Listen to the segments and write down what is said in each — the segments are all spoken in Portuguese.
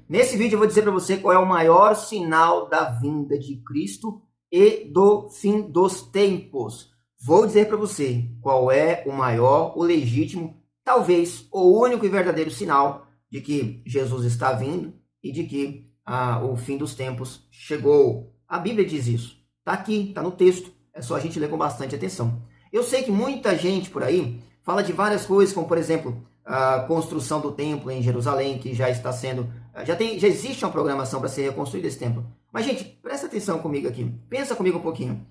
Nesse vídeo eu vou dizer para você qual é o maior sinal da vinda de Cristo e do fim dos tempos. Vou dizer para você qual é o maior, o legítimo, talvez o único e verdadeiro sinal de que Jesus está vindo e de que o fim dos tempos chegou. A Bíblia diz isso. Está aqui, está no texto. É só a gente ler com bastante atenção. Eu sei que muita gente por aí fala de várias coisas, como por exemplo, a construção do templo em Jerusalém, que já está sendo... Já existe uma programação para ser reconstruído esse templo. Mas, gente, presta atenção comigo aqui. Pensa comigo um pouquinho.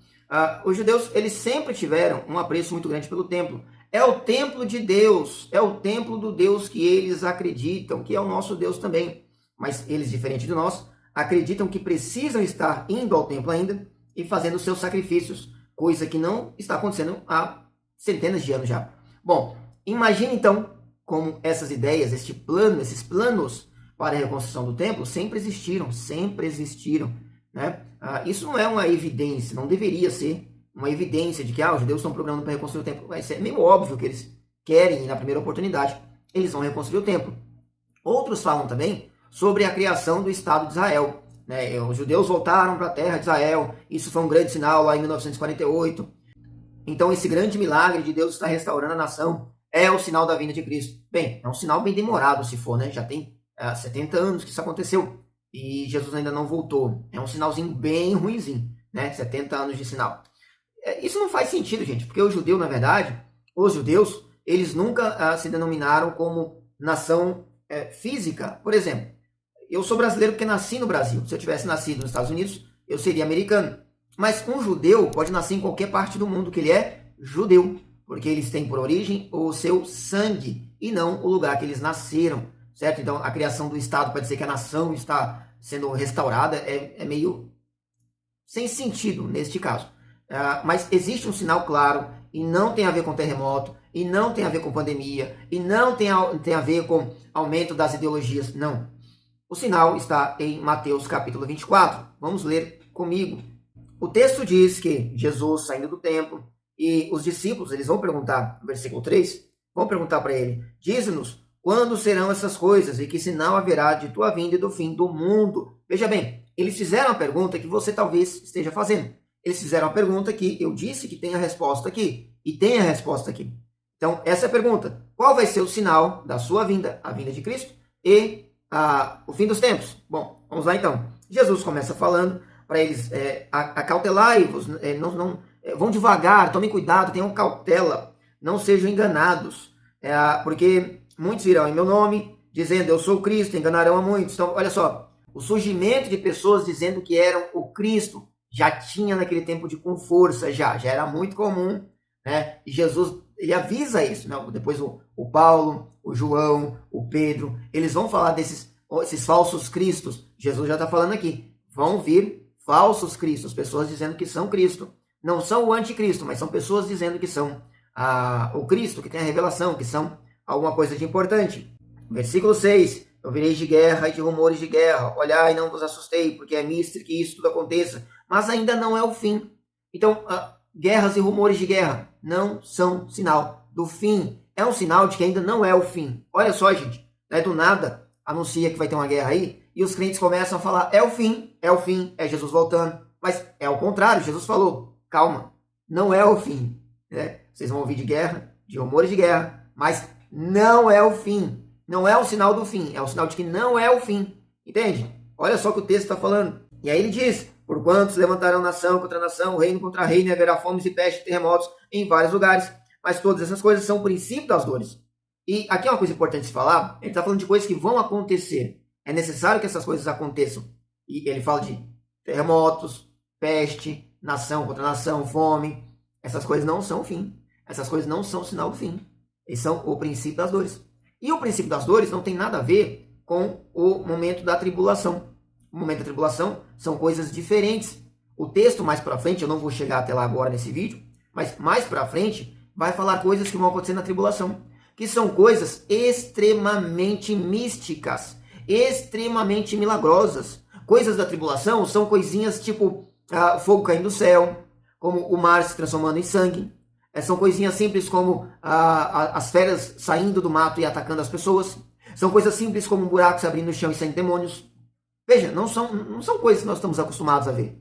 Os judeus, eles sempre tiveram um apreço muito grande pelo templo. É o templo de Deus. É o templo do Deus que eles acreditam, que é o nosso Deus também. Mas eles, diferente de nós, acreditam que precisam estar indo ao templo ainda e fazendo seus sacrifícios, coisa que não está acontecendo há centenas de anos já. Bom, imagine então como essas ideias, esses planos para a reconstrução do templo sempre existiram, né? Isso não é uma evidência, não deveria ser uma evidência de que os judeus estão programando para reconstruir o templo. Vai ser meio óbvio que eles querem, e na primeira oportunidade, eles vão reconstruir o templo. Outros falam também sobre a criação do Estado de Israel, né? Os judeus voltaram para a terra de Israel, isso foi um grande sinal lá em 1948. Então esse grande milagre de Deus estar restaurando a nação é o sinal da vinda de Cristo. Bem, é um sinal bem demorado se for, né? Já tem 70 anos que isso aconteceu e Jesus ainda não voltou. É um sinalzinho bem ruinzinho, né? 70 anos de sinal. Isso não faz sentido, gente, porque o judeu, na verdade, os judeus, eles nunca se denominaram como nação física. Por exemplo, eu sou brasileiro porque nasci no Brasil. Se eu tivesse nascido nos Estados Unidos, eu seria americano. Mas um judeu pode nascer em qualquer parte do mundo que ele é judeu, porque eles têm por origem o seu sangue e não o lugar que eles nasceram, certo? Então, a criação do Estado para dizer que a nação está sendo restaurada é meio sem sentido neste caso. Mas existe um sinal claro e não tem a ver com terremoto, e não tem a ver com pandemia, e não tem a ver com aumento das ideologias, não. O sinal está em Mateus capítulo 24. Vamos ler comigo. O texto diz que Jesus saindo do templo e os discípulos, eles vão perguntar, no versículo 3, vão perguntar para ele, diz-nos quando serão essas coisas e que sinal haverá de tua vinda e do fim do mundo. Veja bem, eles fizeram a pergunta que você talvez esteja fazendo. Eles fizeram a pergunta que eu disse que tem a resposta aqui, e tem a resposta aqui. Então, essa é a pergunta. Qual vai ser o sinal da sua vinda, a vinda de Cristo, e o fim dos tempos? Bom, vamos lá então. Jesus começa falando para eles, acautelai-vos, vão devagar, tomem cuidado, tenham cautela, não sejam enganados, porque muitos virão em meu nome, dizendo eu sou o Cristo, enganarão a muitos. Então, olha só, o surgimento de pessoas dizendo que eram o Cristo já tinha naquele tempo com força, já era muito comum, né? E Jesus, ele avisa isso, né? Depois o Paulo, o João, o Pedro, eles vão falar desses falsos cristos. Jesus já está falando aqui, vão vir falsos cristos, pessoas dizendo que são Cristo. Não são o anticristo, mas são pessoas dizendo que são o Cristo, que tem a revelação, que são alguma coisa de importante. Versículo 6, ouvireis de guerra e de rumores de guerra, olhai, não vos assustei, porque é mister que isso tudo aconteça, mas ainda não é o fim. Então, guerras e rumores de guerra não são sinal do fim, é um sinal de que ainda não é o fim. Olha só, gente, do nada anuncia que vai ter uma guerra aí, e os crentes começam a falar, é o fim, é Jesus voltando, mas é o contrário, Jesus falou, calma, não é o fim, né? Vocês vão ouvir de guerra, de rumores de guerra, mas não é o fim, não é o sinal do fim, é o sinal de que não é o fim, entende? Olha só o que o texto está falando, e aí ele diz, porquanto se levantarão nação contra nação, reino contra reino, e haverá fomes e pestes e terremotos em vários lugares, mas todas essas coisas são o princípio das dores. E aqui é uma coisa importante de falar, ele está falando de coisas que vão acontecer, é necessário que essas coisas aconteçam, e ele fala de terremotos, peste, nação contra nação, fome, essas coisas não são o fim, essas coisas não são o sinal do fim, eles são o princípio das dores. E o princípio das dores não tem nada a ver com o momento da tribulação. O momento da tribulação são coisas diferentes. O texto mais para frente, eu não vou chegar até lá agora nesse vídeo, mas mais para frente vai falar coisas que vão acontecer na tribulação, que são coisas extremamente místicas, extremamente milagrosas. Coisas da tribulação são coisinhas tipo fogo caindo do céu, como o mar se transformando em sangue. São coisinhas simples como as feras saindo do mato e atacando as pessoas. São coisas simples como um buraco se abrindo no chão e saindo demônios. Veja, não são coisas que nós estamos acostumados a ver.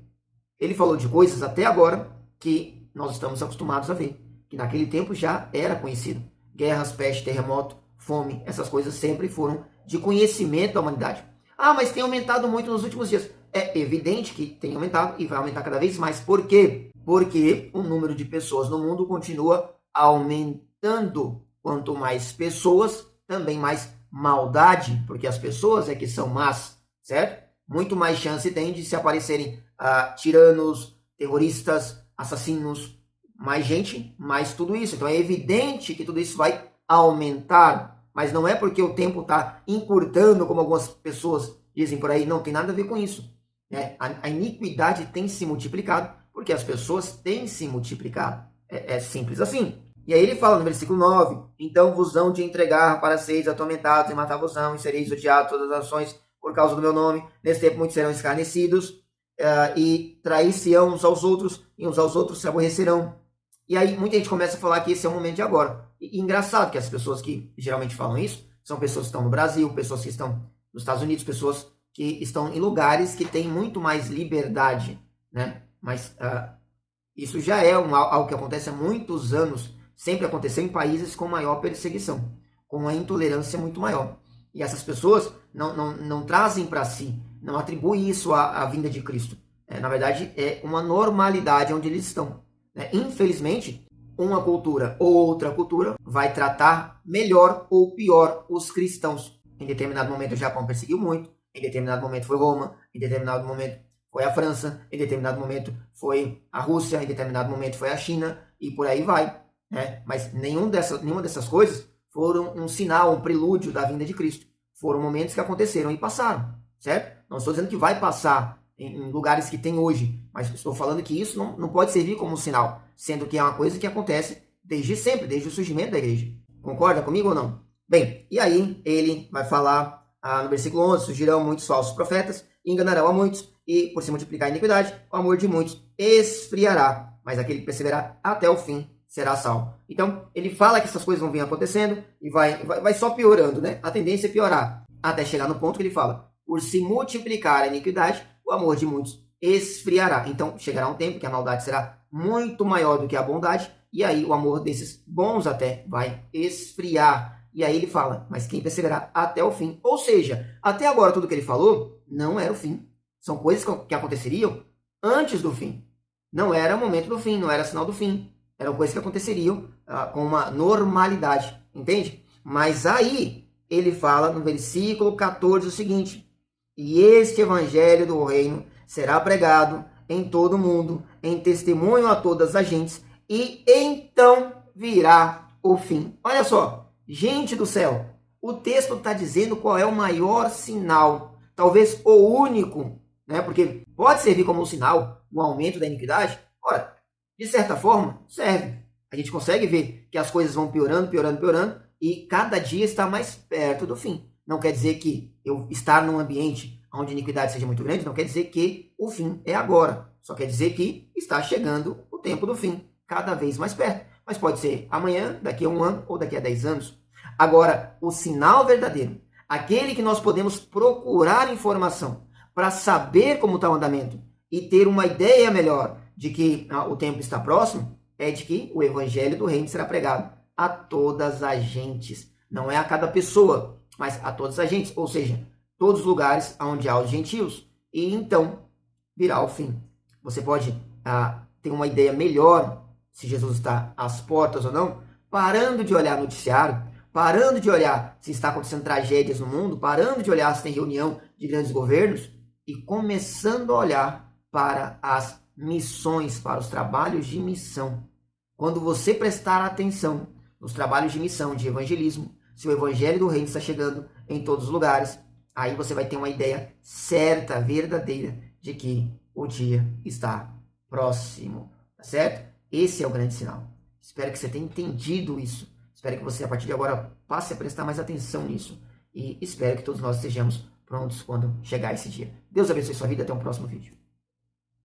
Ele falou de coisas até agora que nós estamos acostumados a ver, que naquele tempo já era conhecido. Guerras, peste, terremoto, fome, essas coisas sempre foram de conhecimento da humanidade. Ah, mas tem aumentado muito nos últimos dias. É evidente que tem aumentado e vai aumentar cada vez mais. Por quê? Porque o número de pessoas no mundo continua aumentando. Quanto mais pessoas, também mais maldade, porque as pessoas é que são más, certo? Muito mais chance tem de se aparecerem tiranos, terroristas, assassinos, mais gente, mais tudo isso. Então é evidente que tudo isso vai aumentar, mas não é porque o tempo está encurtando, como algumas pessoas dizem por aí, não tem nada a ver com isso. A iniquidade tem se multiplicado porque as pessoas têm se multiplicado. É simples assim. E aí ele fala no versículo 9, então vos hão de entregar para seres atormentados e matar-vos-ão, e sereis odiados todas as nações por causa do meu nome. Nesse tempo muitos serão escarnecidos e trair-se-ão uns aos outros, e uns aos outros se aborrecerão. E aí muita gente começa a falar que esse é o momento de agora. E engraçado que as pessoas que geralmente falam isso são pessoas que estão no Brasil, pessoas que estão nos Estados Unidos, pessoas que estão em lugares que têm muito mais liberdade, né? Mas isso já é algo que acontece há muitos anos, sempre aconteceu em países com maior perseguição, com uma intolerância muito maior. E essas pessoas não trazem para si, não atribuem isso à vinda de Cristo. Na verdade, é uma normalidade onde eles estão. Infelizmente, uma cultura ou outra cultura vai tratar melhor ou pior os cristãos. Em determinado momento o Japão perseguiu muito, em determinado momento foi Roma, em determinado momento foi a França, em determinado momento foi a Rússia, em determinado momento foi a China, e por aí vai. Mas nenhuma dessas coisas foram um sinal, um prelúdio da vinda de Cristo. Foram momentos que aconteceram e passaram, certo? Não estou dizendo que vai passar em lugares que tem hoje, mas estou falando que isso não pode servir como um sinal, sendo que é uma coisa que acontece desde sempre, desde o surgimento da igreja. Concorda comigo ou não? Bem, e aí ele vai falar no versículo 11, surgirão muitos falsos profetas, e enganarão a muitos, e por se multiplicar a iniquidade, o amor de muitos esfriará, mas aquele que perseverar até o fim será salvo. Então, ele fala que essas coisas vão vir acontecendo e vai só piorando, né? A tendência é piorar, até chegar no ponto que ele fala, por se multiplicar a iniquidade, o amor de muitos esfriará. Então, chegará um tempo que a maldade será muito maior do que a bondade, e aí o amor desses bons até vai esfriar. E aí ele fala, mas quem perseverar até o fim. Ou seja, até agora tudo que ele falou não era o fim. São coisas que aconteceriam antes do fim. Não era o momento do fim, não era sinal do fim. Eram coisas que aconteceriam com uma normalidade, entende? Mas aí ele fala no versículo 14 o seguinte, e este evangelho do reino será pregado em todo o mundo, em testemunho a todas as gentes, e então virá o fim. Olha só, gente do céu, o texto está dizendo qual é o maior sinal, talvez o único, né? Porque pode servir como um sinal, um aumento da iniquidade. Ora, de certa forma, serve. A gente consegue ver que as coisas vão piorando, piorando, piorando, e cada dia está mais perto do fim. Não quer dizer que eu estar num ambiente onde a iniquidade seja muito grande, não quer dizer que o fim é agora. Só quer dizer que está chegando o tempo do fim, cada vez mais perto. Mas pode ser amanhã, daqui a 1 ano ou daqui a 10 anos. Agora, o sinal verdadeiro, aquele que nós podemos procurar informação para saber como está o andamento e ter uma ideia melhor de que o tempo está próximo, é de que o evangelho do reino será pregado a todas as gentes. Não é a cada pessoa, mas a todas as gentes, ou seja, todos os lugares onde há os gentios. E então virá o fim. Você pode ter uma ideia melhor se Jesus está às portas ou não, parando de olhar noticiário, parando de olhar se está acontecendo tragédias no mundo, parando de olhar se tem reunião de grandes governos e começando a olhar para as missões, para os trabalhos de missão. Quando você prestar atenção nos trabalhos de missão, de evangelismo, se o evangelho do reino está chegando em todos os lugares, aí você vai ter uma ideia certa, verdadeira, de que o dia está próximo, tá certo? Esse é o grande sinal. Espero que você tenha entendido isso. Espero que você, a partir de agora, passe a prestar mais atenção nisso. E espero que todos nós estejamos prontos quando chegar esse dia. Deus abençoe sua vida. Até um próximo vídeo.